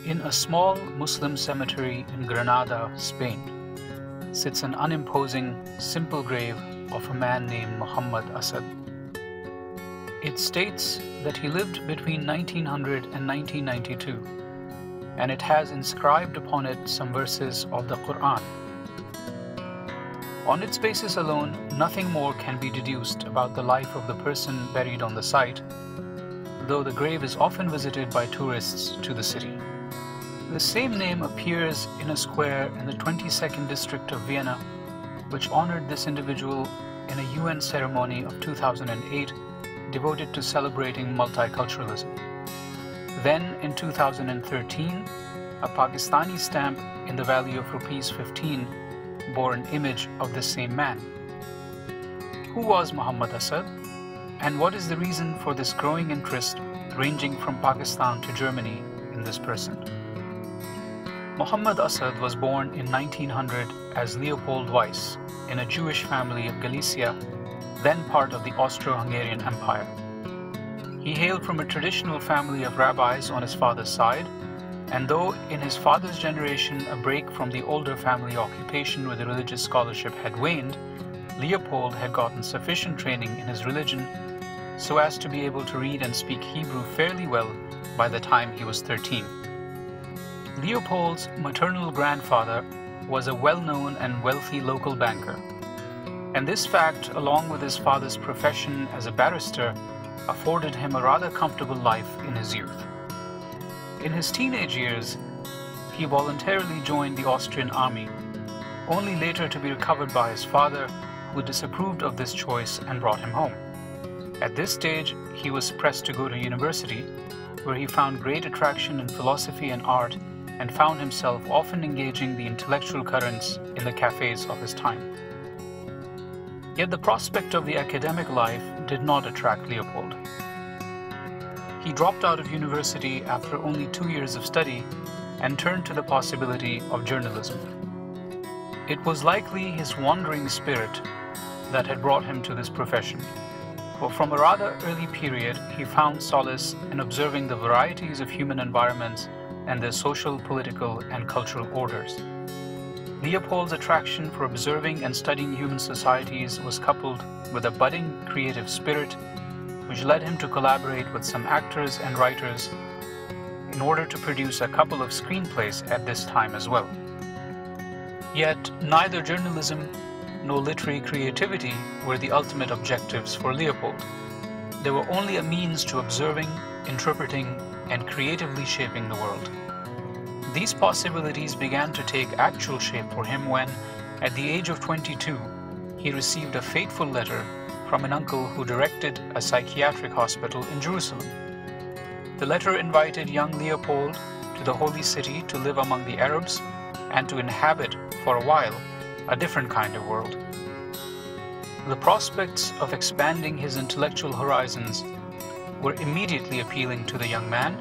In a small Muslim cemetery in Granada, Spain, sits an unimposing, simple grave of a man named Muhammad Asad. It states that he lived between 1900 and 1992, and it has inscribed upon it some verses of the Quran. On its basis alone, nothing more can be deduced about the life of the person buried on the site, though the grave is often visited by tourists to the city. The same name appears in a square in the 22nd district of Vienna, which honored this individual in a UN ceremony of 2008 devoted to celebrating multiculturalism. Then, in 2013, a Pakistani stamp in the value of ₹15 bore an image of the same man. Who was Muhammad Asad, and what is the reason for this growing interest ranging from Pakistan to Germany in this person? Muhammad Asad was born in 1900 as Leopold Weiss in a Jewish family of Galicia, then part of the Austro-Hungarian Empire. He hailed from a traditional family of rabbis on his father's side, and though in his father's generation a break from the older family occupation with religious scholarship had waned, Leopold had gotten sufficient training in his religion so as to be able to read and speak Hebrew fairly well by the time he was 13. Leopold's maternal grandfather was a well-known and wealthy local banker, and this fact, along with his father's profession as a barrister, afforded him a rather comfortable life in his youth. In his teenage years, he voluntarily joined the Austrian army, only later to be recovered by his father, who disapproved of this choice and brought him home. At this stage, he was pressed to go to university, where he found great attraction in philosophy and art, and found himself often engaging the intellectual currents in the cafes of his time. Yet the prospect of the academic life did not attract Leopold. He dropped out of university after only 2 years of study and turned to the possibility of journalism. It was likely his wandering spirit that had brought him to this profession, for from a rather early period he found solace in observing the varieties of human environments and their social, political, and cultural orders. Leopold's attraction for observing and studying human societies was coupled with a budding creative spirit, which led him to collaborate with some actors and writers in order to produce a couple of screenplays at this time as well. Yet neither journalism nor literary creativity were the ultimate objectives for Leopold. They were only a means to observing, interpreting, and creatively shaping the world. These possibilities began to take actual shape for him when, at the age of 22, he received a fateful letter from an uncle who directed a psychiatric hospital in Jerusalem. The letter invited young Leopold to the Holy City to live among the Arabs and to inhabit, for a while, a different kind of world. The prospects of expanding his intellectual horizons were immediately appealing to the young man,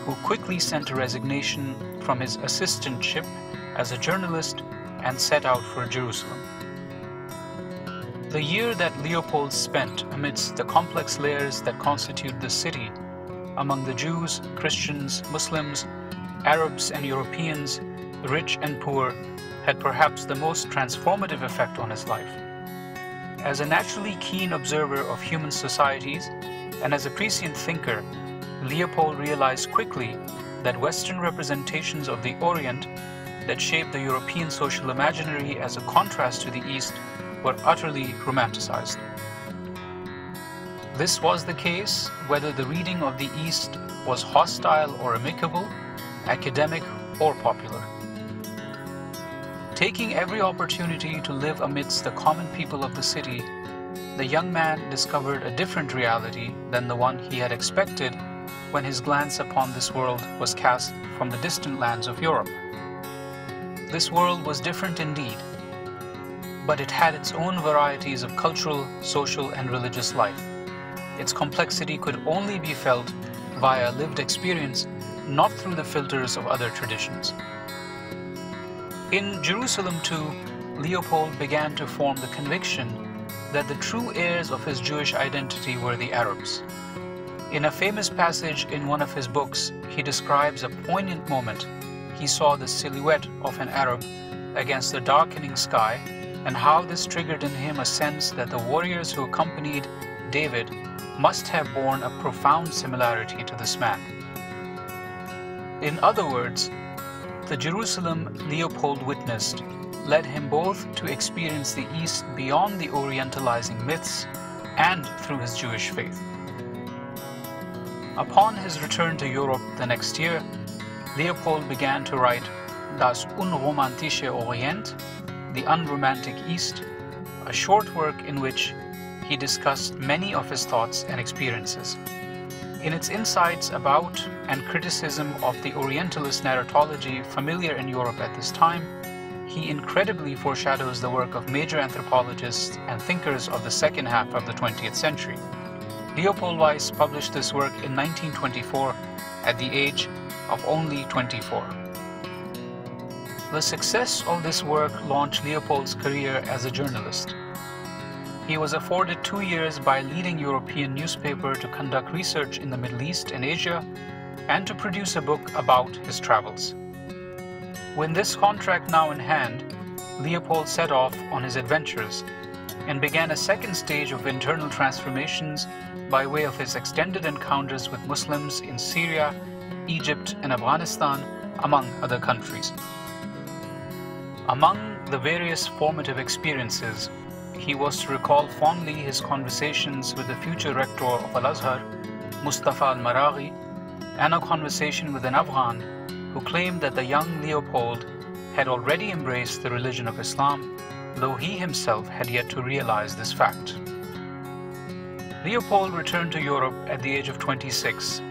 who quickly sent a resignation from his assistantship as a journalist and set out for Jerusalem. The year that Leopold spent amidst the complex layers that constitute the city, among the Jews, Christians, Muslims, Arabs, and Europeans, rich and poor, had perhaps the most transformative effect on his life. As a naturally keen observer of human societies and as a prescient thinker, Leopold realized quickly that Western representations of the Orient that shaped the European social imaginary as a contrast to the East were utterly romanticized. This was the case whether the reading of the East was hostile or amicable, academic or popular. Taking every opportunity to live amidst the common people of the city, the young man discovered a different reality than the one he had expected when his glance upon this world was cast from the distant lands of Europe. This world was different indeed, but it had its own varieties of cultural, social, and religious life. Its complexity could only be felt via lived experience, not through the filters of other traditions. In Jerusalem too, Leopold began to form the conviction that the true heirs of his Jewish identity were the Arabs. In a famous passage in one of his books, he describes a poignant moment he saw the silhouette of an Arab against the darkening sky, and how this triggered in him a sense that the warriors who accompanied David must have borne a profound similarity to this man. In other words, the Jerusalem Leopold witnessed led him both to experience the East beyond the Orientalizing myths and through his Jewish faith. Upon his return to Europe the next year, Leopold began to write Das unromantische Orient, the unromantic East, a short work in which he discussed many of his thoughts and experiences. In its insights about and criticism of the Orientalist narratology familiar in Europe at this time, he incredibly foreshadows the work of major anthropologists and thinkers of the second half of the 20th century. Leopold Weiss published this work in 1924 at the age of only 24. The success of this work launched Leopold's career as a journalist. He was afforded 2 years by a leading European newspaper to conduct research in the Middle East and Asia and to produce a book about his travels. With this contract now in hand, Leopold set off on his adventures and began a second stage of internal transformations by way of his extended encounters with Muslims in Syria, Egypt, and Afghanistan, among other countries. Among the various formative experiences, he was to recall fondly his conversations with the future rector of Al-Azhar, Mustafa al-Maraghi, and a conversation with an Afghan who claimed that the young Leopold had already embraced the religion of Islam, though he himself had yet to realize this fact. Leopold returned to Europe at the age of 26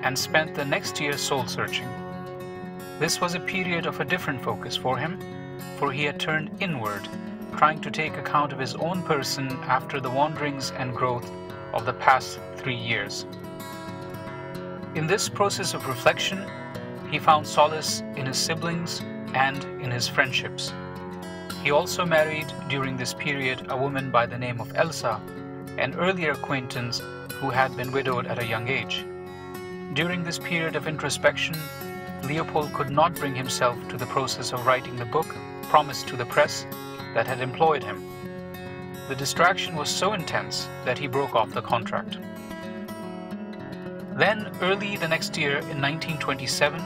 and spent the next year soul-searching. This was a period of a different focus for him, for he had turned inward, trying to take account of his own person after the wanderings and growth of the past 3 years. In this process of reflection, he found solace in his siblings and in his friendships. He also married during this period a woman by the name of Elsa, an earlier acquaintance who had been widowed at a young age. During this period of introspection, Leopold could not bring himself to the process of writing the book promised to the press that had employed him. The distraction was so intense that he broke off the contract. Then, early the next year in 1927,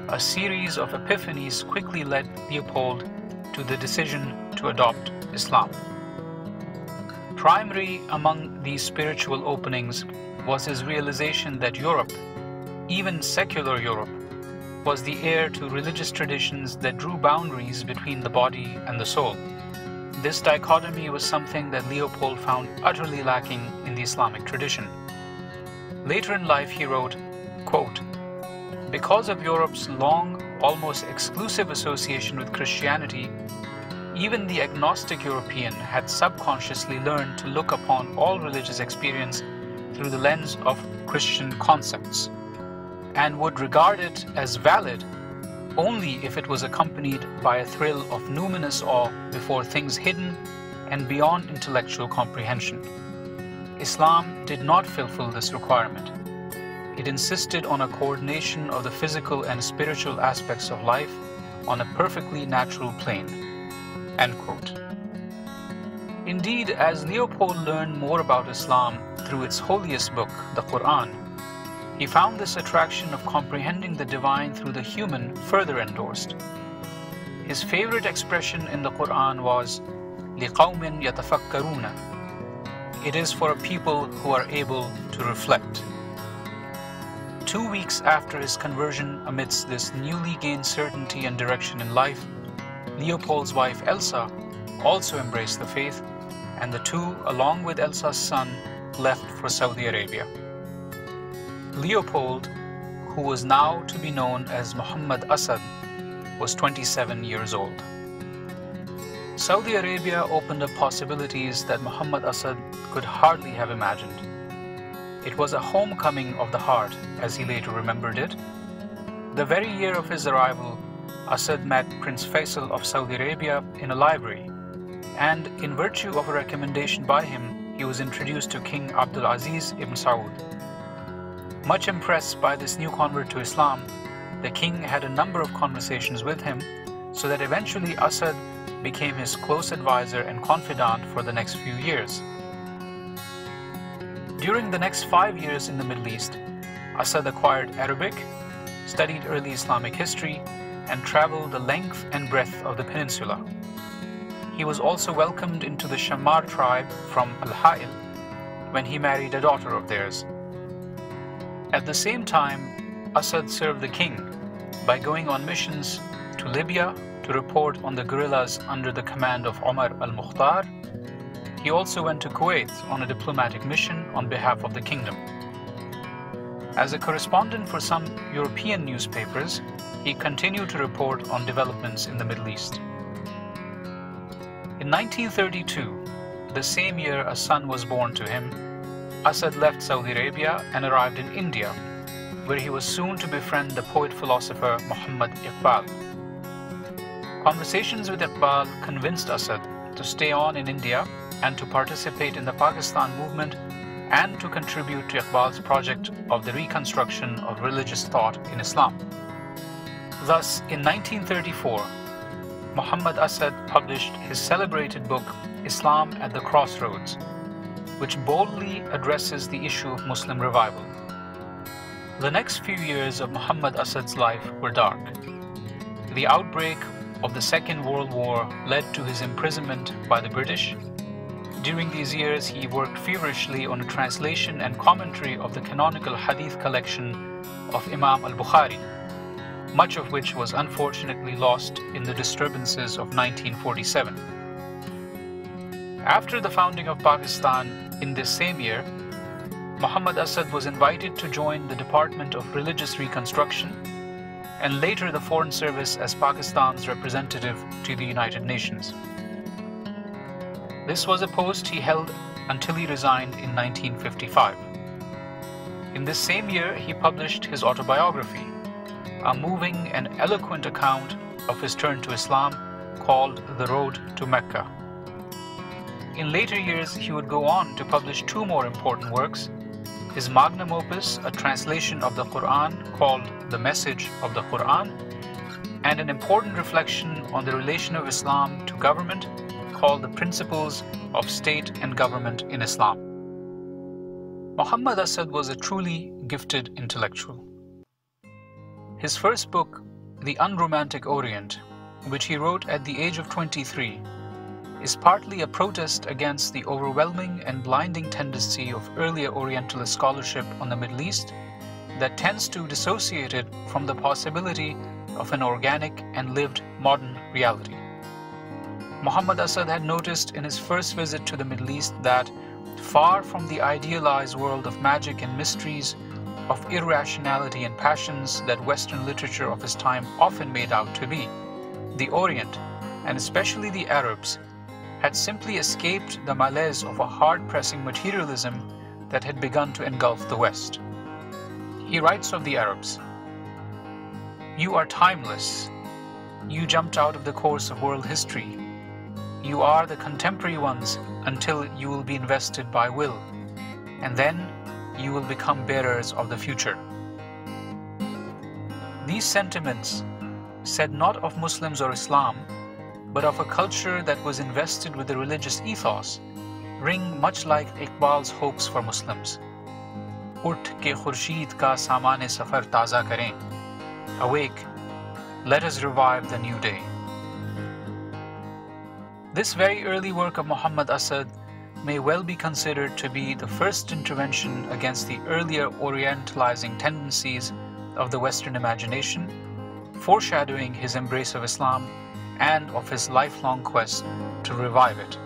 a series of epiphanies quickly led Leopold to the decision to adopt Islam. Primary among these spiritual openings was his realization that Europe, even secular Europe, was the heir to religious traditions that drew boundaries between the body and the soul. This dichotomy was something that Leopold found utterly lacking in the Islamic tradition. Later in life he wrote, quote, "Because of Europe's long, almost exclusive association with Christianity, even the agnostic European had subconsciously learned to look upon all religious experience through the lens of Christian concepts, and would regard it as valid only if it was accompanied by a thrill of numinous awe before things hidden and beyond intellectual comprehension. Islam did not fulfill this requirement. It insisted on a coordination of the physical and spiritual aspects of life on a perfectly natural plane." End quote. Indeed, as Leopold learned more about Islam through its holiest book, the Quran, he found this attraction of comprehending the divine through the human further endorsed. His favorite expression in the Quran was لِقَوْمٍ يَتَفَكَّرُونَ. It is for a people who are able to reflect. 2 weeks after his conversion, amidst this newly gained certainty and direction in life, Leopold's wife Elsa also embraced the faith, and the two, along with Elsa's son, left for Saudi Arabia. Leopold, who was now to be known as Muhammad Asad, was 27 years old. Saudi Arabia opened up possibilities that Muhammad Asad could hardly have imagined. It was a homecoming of the heart, as he later remembered it. The very year of his arrival, Asad met Prince Faisal of Saudi Arabia in a library, and in virtue of a recommendation by him, he was introduced to King Abdul Aziz ibn Saud, Much impressed by this new convert to Islam, the king had a number of conversations with him, so that eventually Asad became his close advisor and confidant for the next few years. During the next 5 years in the Middle East, Asad acquired Arabic, studied early Islamic history, and traveled the length and breadth of the peninsula. He was also welcomed into the Shammar tribe from Al-Ha'il when he married a daughter of theirs. At the same time, Asad served the king by going on missions to Libya to report on the guerrillas under the command of Omar al-Mukhtar. He also went to Kuwait on a diplomatic mission on behalf of the kingdom. As a correspondent for some European newspapers, he continued to report on developments in the Middle East. In 1932, the same year a son was born to him, Asad left Saudi Arabia and arrived in India, where he was soon to befriend the poet-philosopher Muhammad Iqbal. Conversations with Iqbal convinced Asad to stay on in India and to participate in the Pakistan movement and to contribute to Iqbal's project of the reconstruction of religious thought in Islam. Thus, in 1934, Muhammad Asad published his celebrated book, Islam at the Crossroads, which boldly addresses the issue of Muslim revival. The next few years of Muhammad Asad's life were dark. The outbreak of the Second World War led to his imprisonment by the British. During these years, he worked feverishly on a translation and commentary of the canonical hadith collection of Imam al-Bukhari, much of which was unfortunately lost in the disturbances of 1947. After the founding of Pakistan in this same year, Muhammad Asad was invited to join the Department of Religious Reconstruction and later the Foreign Service as Pakistan's representative to the United Nations. This was a post he held until he resigned in 1955. In this same year, he published his autobiography, a moving and eloquent account of his turn to Islam called The Road to Mecca. In later years, he would go on to publish two more important works: his magnum opus, a translation of the Quran called The Message of the Quran, and an important reflection on the relation of Islam to government called The Principles of State and Government in Islam. Muhammad Asad was a truly gifted intellectual. His first book, The Unromantic Orient, which he wrote at the age of 23, is partly a protest against the overwhelming and blinding tendency of earlier Orientalist scholarship on the Middle East that tends to dissociate it from the possibility of an organic and lived modern reality. Muhammad Asad had noticed in his first visit to the Middle East that, far from the idealized world of magic and mysteries, of irrationality and passions that Western literature of his time often made out to be, the Orient, and especially the Arabs, had simply escaped the malaise of a hard-pressing materialism that had begun to engulf the West. He writes of the Arabs, "You are timeless. You jumped out of the course of world history. You are the contemporary ones until you will be invested by will, and then you will become bearers of the future." These sentiments, said not of Muslims or Islam, but of a culture that was invested with the religious ethos, ring much like Iqbal's hopes for Muslims. Ut ke khurshid ka saman-e safar taza karein. Awake, let us revive the new day. This very early work of Muhammad Asad may well be considered to be the first intervention against the earlier orientalizing tendencies of the Western imagination, foreshadowing his embrace of Islam and of his lifelong quest to revive it.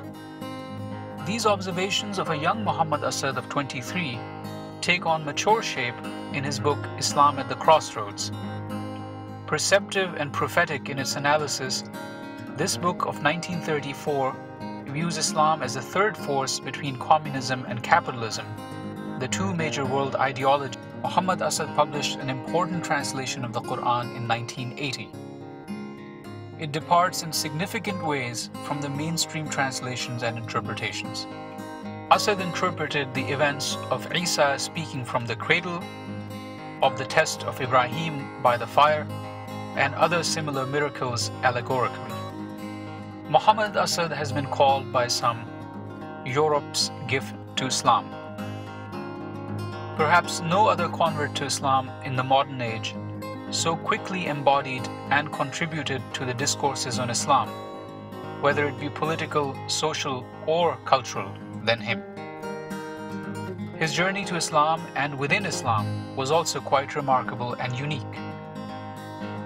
These observations of a young Muhammad Asad of 23 take on mature shape in his book Islam at the Crossroads. Perceptive and prophetic in its analysis, this book of 1934 views Islam as the third force between communism and capitalism, the two major world ideologies. Muhammad Asad published an important translation of the Quran in 1980. It departs in significant ways from the mainstream translations and interpretations. Asad interpreted the events of Isa speaking from the cradle of the test of Ibrahim by the fire, and other similar miracles allegorically. Muhammad Asad has been called by some Europe's gift to Islam. Perhaps no other convert to Islam in the modern age so quickly embodied and contributed to the discourses on Islam, whether it be political, social, or cultural, than him. His journey to Islam and within Islam was also quite remarkable and unique.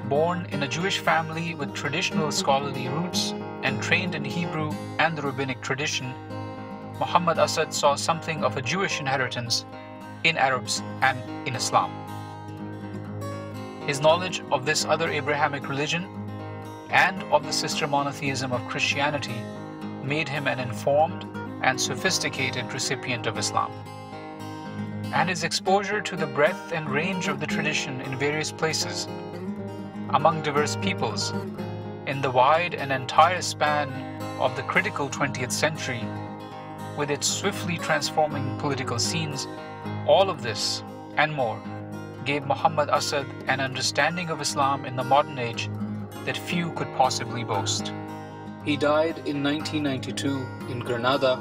Born in a Jewish family with traditional scholarly roots and trained in Hebrew and the rabbinic tradition, Muhammad Asad saw something of a Jewish inheritance in Arabs and in Islam. His knowledge of this other Abrahamic religion and of the sister monotheism of Christianity made him an informed and sophisticated recipient of Islam. And his exposure to the breadth and range of the tradition in various places, among diverse peoples, in the wide and entire span of the critical 20th century, with its swiftly transforming political scenes, all of this and more gave Muhammad Asad an understanding of Islam in the modern age that few could possibly boast. He died in 1992 in Granada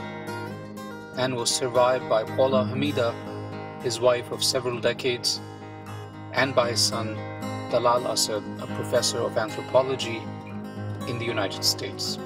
and was survived by Paula Hamida, his wife of several decades, and by his son Dalal Asad, a professor of anthropology in the United States.